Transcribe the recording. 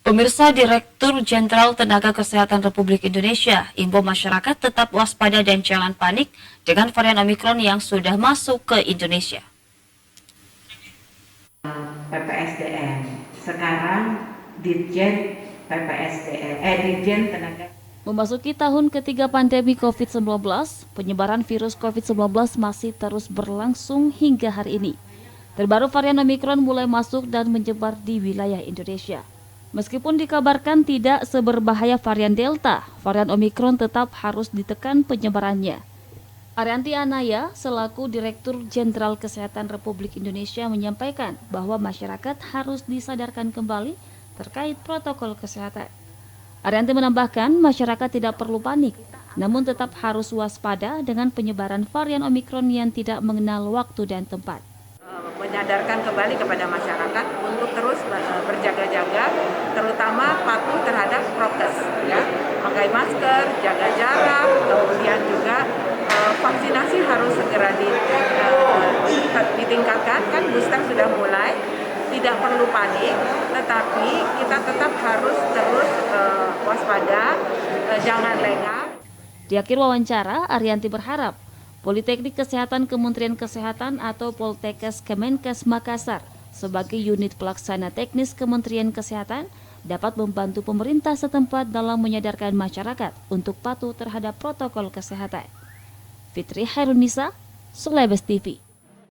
Pemirsa, Direktur Jenderal Tenaga Kesehatan Republik Indonesia imbau masyarakat tetap waspada dan jangan panik dengan varian Omikron yang sudah masuk ke Indonesia. PPSDM, sekarang Ditjen Ditjen Tenaga. Memasuki tahun ketiga pandemi COVID-19, penyebaran virus COVID-19 masih terus berlangsung hingga hari ini. Terbaru varian Omikron mulai masuk dan menyebar di wilayah Indonesia. Meskipun dikabarkan tidak seberbahaya varian Delta, varian Omikron tetap harus ditekan penyebarannya. Arianti Anaya, selaku Direktur Jenderal Kesehatan Republik Indonesia, menyampaikan bahwa masyarakat harus disadarkan kembali terkait protokol kesehatan. Arianti menambahkan masyarakat tidak perlu panik, namun tetap harus waspada dengan penyebaran varian Omikron yang tidak mengenal waktu dan tempat. Menyadarkan kembali kepada masyarakat untuk terus berjaga-jaga, terutama patuh terhadap prokes, ya, pakai masker, jaga jarak, kemudian juga vaksinasi harus segera ditingkatkan, kan booster sudah mulai, tidak perlu panik, tetapi kita tetap harus terus waspada, jangan lengah. Di akhir wawancara, Arianti berharap Politeknik Kesehatan Kementerian Kesehatan atau Poltekkes Kemenkes Makassar sebagai unit pelaksana teknis Kementerian Kesehatan dapat membantu pemerintah setempat dalam menyadarkan masyarakat untuk patuh terhadap protokol kesehatan. Fitri Hairunisa, Celebes TV.